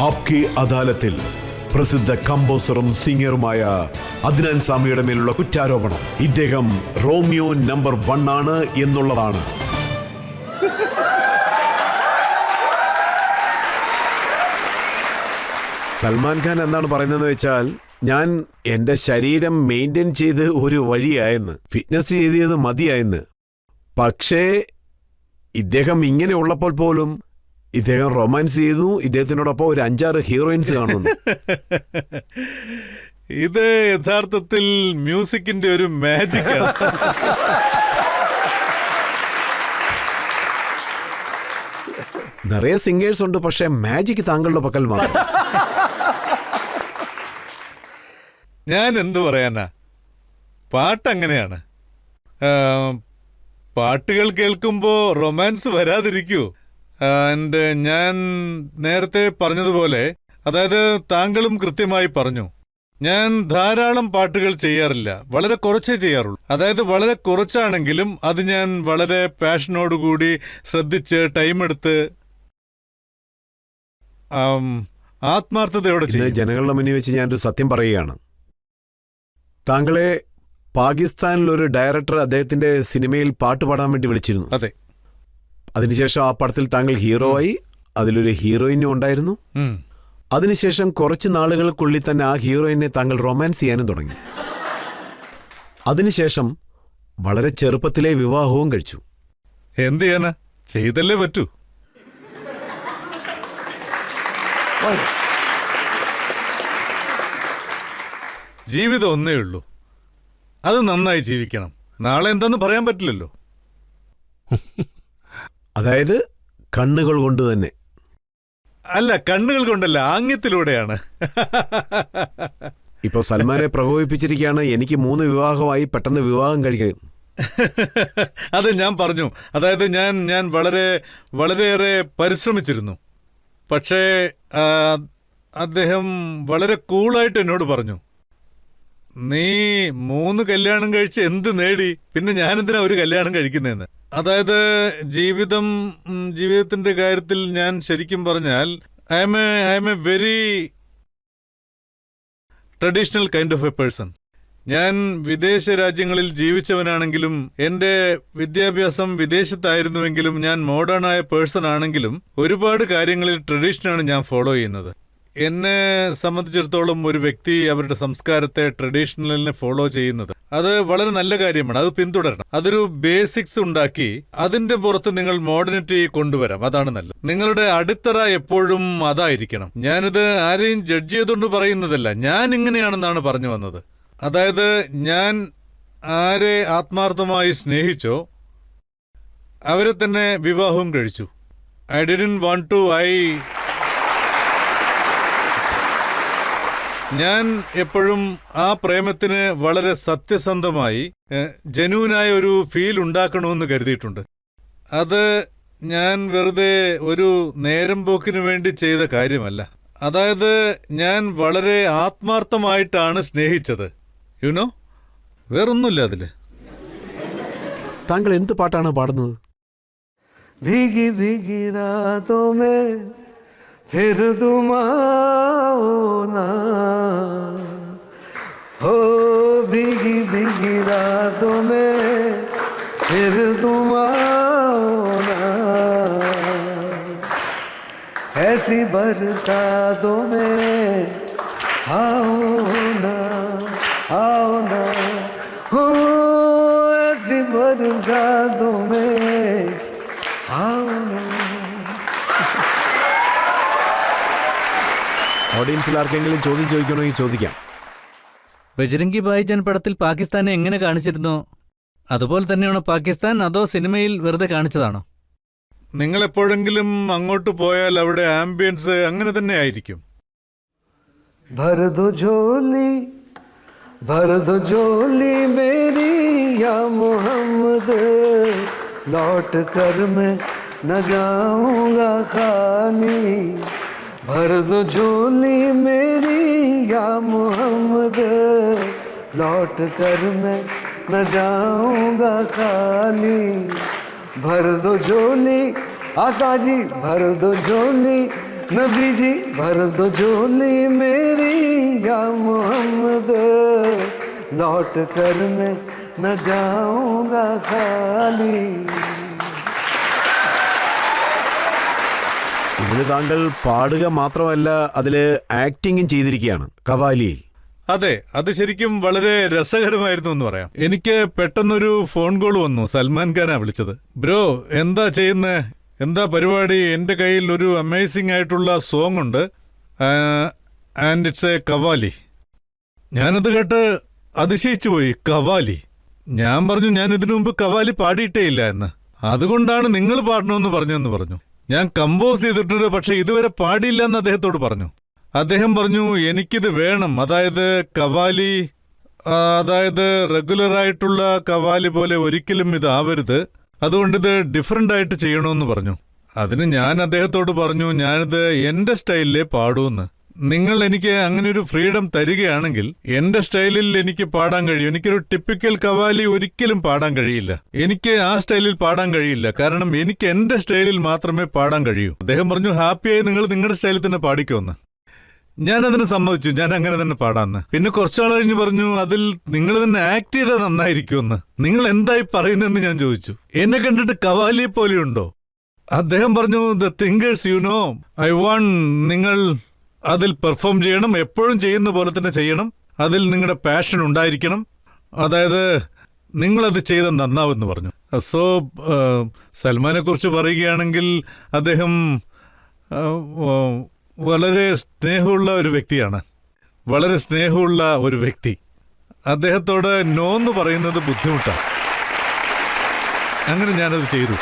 ആപ്കി അദാലത്തിൽ പ്രസിദ്ധ കമ്പോസറും സിംഗറുമായ അദ്നാൻ സാമിയുടെ മേലുള്ള കുറ്റാരോപണം ഇദ്ദേഹം റോമിയോ നമ്പർ 1 ആണ് എന്നുള്ളതാണ്. സൽമാൻ ഖാൻ എന്താണ് പറയുന്നതെന്ന് വെച്ചാൽ, ഞാൻ എൻ്റെ ശരീരം മെയിൻറ്റെയിൻ ചെയ്ത് ഒരു വഴിയായെന്ന്, ഫിറ്റ്നസ് ചെയ്തത് മതിയായെന്ന്. പക്ഷേ ഇദ്ദേഹം ഇങ്ങനെ ഉള്ളപ്പോൾ പോലും ഇദ്ദേഹം റൊമാൻസ് ചെയ്തു. ഇദ്ദേഹത്തിനോടൊപ്പം ഒരു 5-6 ഹീറോയിൻസ് കാണുന്നു. ഇത് യഥാർത്ഥത്തിൽ മ്യൂസിക്കിന്റെ ഒരു മാജിക്കാണ്. നിറയെ സിംഗേഴ്സ് ഉണ്ട്, പക്ഷേ മാജിക് താങ്കളുടെ പക്കൽ മാത്രം. ഞാൻ എന്തു പറയാനാ, പാട്ടങ്ങനെയാണ്. പാട്ടുകൾ കേൾക്കുമ്പോൾ റൊമാൻസ് വരാതിരിക്കൂ. ഞാൻ നേരത്തെ പറഞ്ഞതുപോലെ, അതായത് താങ്കളും കൃത്യമായി പറഞ്ഞു, ഞാൻ ധാരാളം പാട്ടുകൾ ചെയ്യാറില്ല, വളരെ കുറച്ചേ ചെയ്യാറുള്ളൂ. അതായത് വളരെ കുറച്ചാണെങ്കിലും അത് ഞാൻ വളരെ പാഷനോടുകൂടി ശ്രദ്ധിച്ച് ടൈമെടുത്ത് ആത്മാർത്ഥതയോടെ ചെയ്യും. ജനങ്ങളുടെ മുന്നിൽ വെച്ച് ഞാനൊരു സത്യം പറയുകയാണ്. താങ്കളെ പാകിസ്ഥാനിലൊരു ഡയറക്ടർ അദ്ദേഹത്തിന്റെ സിനിമയിൽ പാട്ട് പാടാൻ വേണ്ടി വിളിച്ചിരുന്നു. അതെ. അതിനുശേഷം ആ പടത്തിൽ താങ്കൾ ഹീറോ ആയി, അതിലൊരു ഹീറോയിനും ഉണ്ടായിരുന്നു. അതിനുശേഷം കുറച്ച് നാളുകൾക്കുള്ളിൽ തന്നെ ആ ഹീറോയിനെ താങ്കൾ റൊമാൻസ് ചെയ്യാനും തുടങ്ങി. അതിനുശേഷം വളരെ ചെറുപ്പത്തിലെ വിവാഹവും കഴിച്ചു. എന്ത് ചെയ്യാനാ, ചെയ്തല്ലേ പറ്റൂ. ജീവിതം ഒന്നേ ഉള്ളൂ, അത് നന്നായി ജീവിക്കണം. നാളെ എന്താന്ന് പറയാൻ പറ്റില്ലല്ലോ. അതായത് കണ്ണുകൾ കൊണ്ട് തന്നെ? അല്ല, കണ്ണുകൾ കൊണ്ടല്ല, ആംഗ്യത്തിലൂടെയാണ്. ഇപ്പൊ സൽമാനെ പ്രകോപിപ്പിച്ചിരിക്കുകയാണ്. എനിക്ക് 3 വിവാഹമായി, പെട്ടെന്ന് വിവാഹം കഴിക്കും. അത് ഞാൻ പറഞ്ഞു. അതായത് ഞാൻ വളരെയേറെ പരിശ്രമിച്ചിരുന്നു. പക്ഷേ അദ്ദേഹം വളരെ കൂളായിട്ട് എന്നോട് പറഞ്ഞു, നീ 3 കല്യാണം കഴിച്ച് എന്ത് നേടി, പിന്നെ ഞാനെന്തിനാ ഒരു കല്യാണം കഴിക്കുന്നതെന്ന്. അതായത് ജീവിതത്തിന്റെ കാര്യത്തിൽ ഞാൻ ശരിക്കും പറഞ്ഞാൽ I M A very traditional kind of A person. ഞാൻ വിദേശ രാജ്യങ്ങളിൽ ജീവിച്ചവനാണെങ്കിലും എൻ്റെ വിദ്യാഭ്യാസം വിദേശത്തായിരുന്നുവെങ്കിലും ഞാൻ മോഡേണായ പേഴ്സൺ ആണെങ്കിലും ഒരുപാട് കാര്യങ്ങളിൽ ട്രഡീഷനാണ് ഞാൻ ഫോളോ ചെയ്യുന്നത്. എന്നെ സംബന്ധിച്ചിടത്തോളം ഒരു വ്യക്തി അവരുടെ സംസ്കാരത്തെ ട്രഡീഷണലിനെ ഫോളോ ചെയ്യുന്നത് അത് വളരെ നല്ല കാര്യമാണ്. അത് പിന്തുടരണം. അതൊരു ബേസിക്സ് ഉണ്ടാക്കി അതിന്റെ പുറത്ത് നിങ്ങൾ മോഡേണിറ്റി കൊണ്ടുവരാം. അതാണ് നല്ലത്. നിങ്ങളുടെ അടിത്തറ എപ്പോഴും അതായിരിക്കണം. ഞാനിത് ആരെയും ജഡ്ജ് ചെയ്തുകൊണ്ട് പറയുന്നതല്ല, ഞാൻ ഇങ്ങനെയാണെന്നാണ് പറഞ്ഞു വന്നത്. അതായത് ഞാൻ ആരെ ആത്മാർത്ഥമായി സ്നേഹിച്ചോ അവരെ തന്നെ വിവാഹവും കഴിച്ചു. ഐ ഡിഡ്ന്റ് വാണ്ട് ടു ഞാൻ എപ്പോഴും ആ പ്രേമത്തിന് വളരെ സത്യസന്ധമായി ജെന്യൂനായ ഒരു ഫീൽ ഉണ്ടാക്കണമെന്ന് കരുതിയിട്ടുണ്ട്. അത് ഞാൻ വെറുതെ ഒരു നേരം പോക്കിന് വേണ്ടി ചെയ്ത കാര്യമല്ല. അതായത് ഞാൻ വളരെ ആത്മാർത്ഥമായിട്ടാണ് സ്നേഹിച്ചത്. യുനോ, വേറൊന്നുമില്ല അതില്. താങ്കൾ എന്ത് പാട്ടാണ് പാടുന്നത്? भीगी भीगी रातों में फिर तुम आओ ना, हो भीगी भीगी रातों में फिर तुम आओ ना, ऐसी बरसातों में आओ ना, आओ ना, हो ऐसी बरसातों में आओ ना. ഓഡിയൻസിൽ ആർക്കെങ്കിലും ചോദ്യം ചോദിക്കണമെങ്കിൽ ചോദിക്കാം. ബജ്രംഗി ഭായിജാൻ പടത്തിൽ പാകിസ്ഥാനെ എങ്ങനെ കാണിച്ചിരുന്നോ അതുപോലെ തന്നെയാണോ പാകിസ്ഥാൻ, അതോ സിനിമയിൽ വെറുതെ കാണിച്ചതാണോ? നിങ്ങൾ എപ്പോഴെങ്കിലും അങ്ങോട്ട് പോയാൽ അവിടെ ആംബിയൻസ് അങ്ങനെ തന്നെ ആയിരിക്കും. भर दो झोली मेरी या मोहम्मद, लौट कर मैं न जाऊंगा खाली. भर दो झोली मेरी या मोहम्मद, लौट कर मैं न जाऊंगा खाली. भर दो झोली आका जी, भर दो झोली नबी जी भर दो झोली मेरी या मोहम्मद लौट कर मैं न जाऊंगा खाली. ഇതിന് താങ്കൾ പാടുക മാത്രമല്ല അതില് ആക്ടിങ്ങും ചെയ്തിരിക്കുകയാണ് കവാലിയിൽ. അതെ, അത് ശരിക്കും വളരെ രസകരമായിരുന്നു എന്ന് പറയാം. എനിക്ക് പെട്ടെന്നൊരു ഫോൺ കോൾ വന്നു. സൽമാൻ ഖാനാ വിളിച്ചത്. ബ്രോ എന്താ ചെയ്യുന്നേ, എന്താ പരിപാടി? എൻ്റെ കയ്യിൽ ഒരു അമേസിംഗ് ആയിട്ടുള്ള സോങ് ഉണ്ട്, ആൻഡ് ഇറ്റ്സ് എ കവാലി. ഞാനത് കേട്ട് അതിശയിച്ചു പോയി. കവാലി? ഞാൻ പറഞ്ഞു ഞാൻ ഇതിനു മുമ്പ് കവാലി പാടിയിട്ടേ ഇല്ല എന്ന്. അതുകൊണ്ടാണ് നിങ്ങൾ പാടണമെന്ന് പറഞ്ഞെന്ന് പറഞ്ഞു. ഞാൻ കമ്പോസ് ചെയ്തിട്ടുണ്ട്, പക്ഷെ ഇതുവരെ പാടിയില്ല എന്ന് അദ്ദേഹത്തോട് പറഞ്ഞു. അദ്ദേഹം പറഞ്ഞു എനിക്കിത് വേണം, അതായത് കവാലി, അതായത് റെഗുലറായിട്ടുള്ള കവാലി പോലെ ഒരിക്കലും ഇതാവരുത്, അതുകൊണ്ട് ഇത് ഡിഫറൻ്റ് ആയിട്ട് ചെയ്യണമെന്ന് പറഞ്ഞു. അതിന് ഞാൻ അദ്ദേഹത്തോട് പറഞ്ഞു ഞാനിത് എൻ്റെ സ്റ്റൈലിലേ പാടൂന്ന്. നിങ്ങൾ എനിക്ക് അങ്ങനെ ഒരു ഫ്രീഡം തരികയാണെങ്കിൽ എൻ്റെ സ്റ്റൈലിൽ എനിക്ക് പാടാൻ കഴിയും. എനിക്കൊരു ടിപ്പിക്കൽ കവാലി ഒരിക്കലും പാടാൻ കഴിയില്ല. എനിക്ക് ആ സ്റ്റൈലിൽ പാടാൻ കഴിയില്ല, കാരണം എനിക്ക് എൻ്റെ സ്റ്റൈലിൽ മാത്രമേ പാടാൻ കഴിയൂ. അദ്ദേഹം പറഞ്ഞു ഹാപ്പിയായി നിങ്ങൾ നിങ്ങളുടെ സ്റ്റൈലിൽ തന്നെ പാടിക്കുമെന്ന്. ഞാനതിന് സമ്മതിച്ചു, ഞാൻ അങ്ങനെ തന്നെ പാടാന്ന്. പിന്നെ കുറച്ചാൾ കഴിഞ്ഞ് പറഞ്ഞു അതിൽ നിങ്ങൾ തന്നെ ആക്ട് ചെയ്താൽ നന്നായിരിക്കുമെന്ന്. നിങ്ങൾ എന്തായി പറയുന്നതെന്ന് ഞാൻ ചോദിച്ചു. എന്നെ കണ്ടിട്ട് കവാലിയെ പോലെയുണ്ടോ? അദ്ദേഹം പറഞ്ഞു the thinkers you know I want നിങ്ങൾ അതിൽ പെർഫോം ചെയ്യണം, എപ്പോഴും ചെയ്യുന്ന പോലെ തന്നെ ചെയ്യണം, അതിൽ നിങ്ങളുടെ പാഷൻ ഉണ്ടായിരിക്കണം, അതായത് നിങ്ങളത് ചെയ്ത് നന്നാവെന്ന് പറഞ്ഞു. സോ സൽമാനെ കുറിച്ച് പറയുകയാണെങ്കിൽ അദ്ദേഹം വളരെ സ്നേഹമുള്ള ഒരു വ്യക്തിയാണ്, വളരെ സ്നേഹമുള്ള ഒരു വ്യക്തി. അദ്ദേഹത്തോട് നോ എന്ന് പറയുന്നത് ബുദ്ധിമുട്ടാണ്. അങ്ങനെ ഞാനത് ചെയ്തു.